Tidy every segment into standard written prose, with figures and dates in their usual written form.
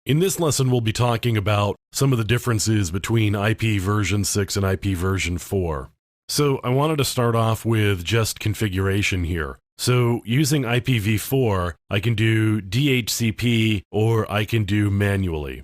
In this lesson, we'll be talking about some of the differences between IP version 6 and IP version 4. So I wanted to start off with just configuration here. So using IPv4, I can do DHCP or I can do manually.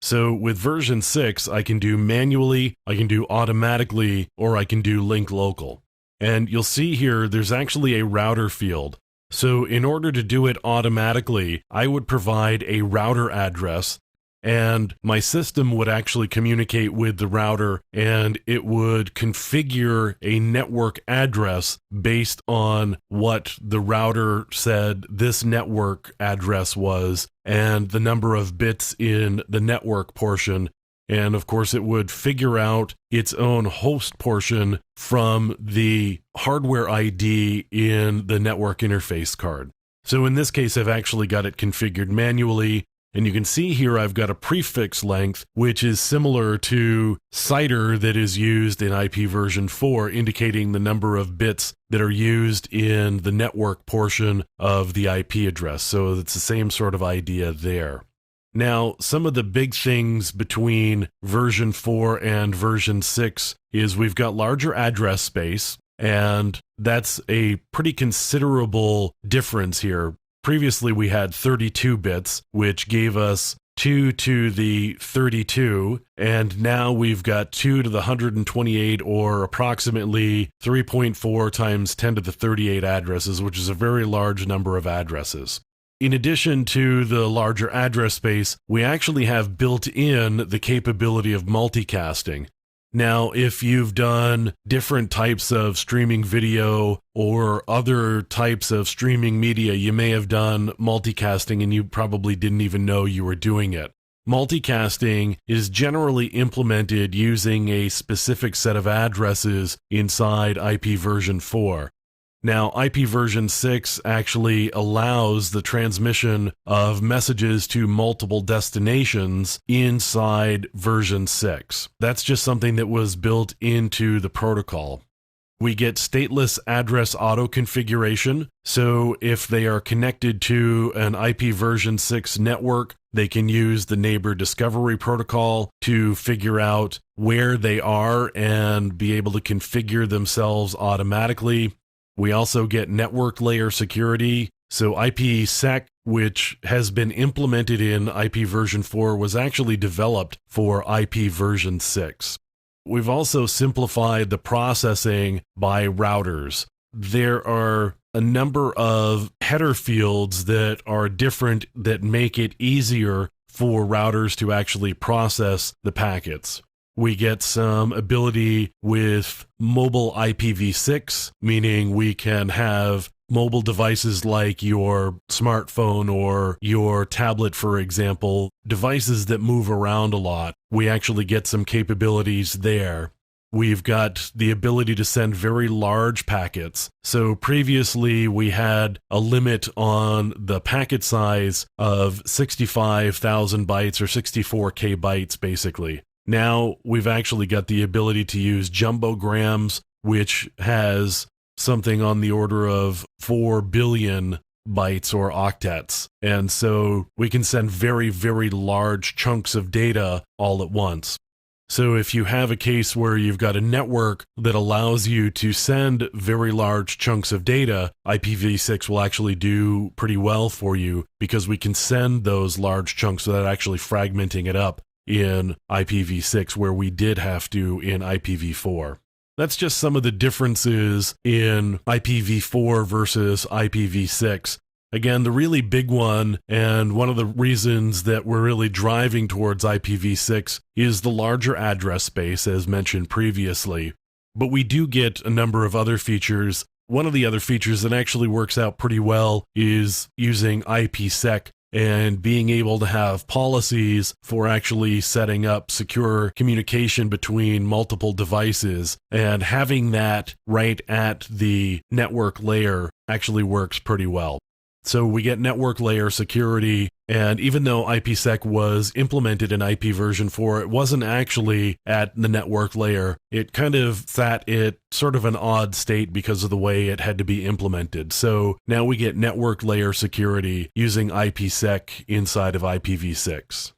So with version 6, I can do manually, I can do automatically, or I can do link local. And you'll see here, there's actually a router field. So in order to do it automatically, I would provide a router address, and my system would actually communicate with the router, and it would configure a network address based on what the router said this network address was and the number of bits in the network portion. And of course, it would figure out its own host portion from the hardware ID in the network interface card. So in this case, I've actually got it configured manually. And you can see here I've got a prefix length, which is similar to CIDR that is used in IP version 4, indicating the number of bits that are used in the network portion of the IP address. So it's the same sort of idea there. Now, some of the big things between version 4 and version 6 is we've got larger address space, and that's a pretty considerable difference here. Previously, we had 32 bits, which gave us 2 to the 32, and now we've got 2 to the 128, or approximately 3.4 times 10 to the 38 addresses, which is a very large number of addresses. In addition to the larger address space, we actually have built in the capability of multicasting. Now, if you've done different types of streaming video or other types of streaming media, you may have done multicasting and you probably didn't even know you were doing it. Multicasting is generally implemented using a specific set of addresses inside IP version 4. Now, IP version 6 actually allows the transmission of messages to multiple destinations inside version 6. That's just something that was built into the protocol. We get stateless address auto configuration. So if they are connected to an IP version 6 network, they can use the neighbor discovery protocol to figure out where they are and be able to configure themselves automatically. We also get network layer security. So IPSec, which has been implemented in IP version 4, was actually developed for IP version 6. We've also simplified the processing by routers. There are a number of header fields that are different that make it easier for routers to actually process the packets. We get some ability with mobile IPv6, meaning we can have mobile devices like your smartphone or your tablet, for example, devices that move around a lot. We actually get some capabilities there. We've got the ability to send very large packets. So previously we had a limit on the packet size of 65,000 bytes or 64K bytes, basically. Now we've actually got the ability to use jumbograms, which has something on the order of 4 billion bytes or octets. And so we can send very, very large chunks of data all at once. So if you have a case where you've got a network that allows you to send very large chunks of data, IPv6 will actually do pretty well for you because we can send those large chunks without actually fragmenting it up in IPv6, where we did have to in IPv4. That's just some of the differences in IPv4 versus IPv6. Again, the really big one, and one of the reasons that we're really driving towards IPv6, is the larger address space, as mentioned previously. But we do get a number of other features. One of the other features that actually works out pretty well is using IPSec and being able to have policies for actually setting up secure communication between multiple devices, and having that right at the network layer actually works pretty well. So we get network layer security, and even though IPSec was implemented in IP version 4, it wasn't actually at the network layer. It kind of sat at sort of an odd state because of the way it had to be implemented. So now we get network layer security using IPSec inside of IPv6.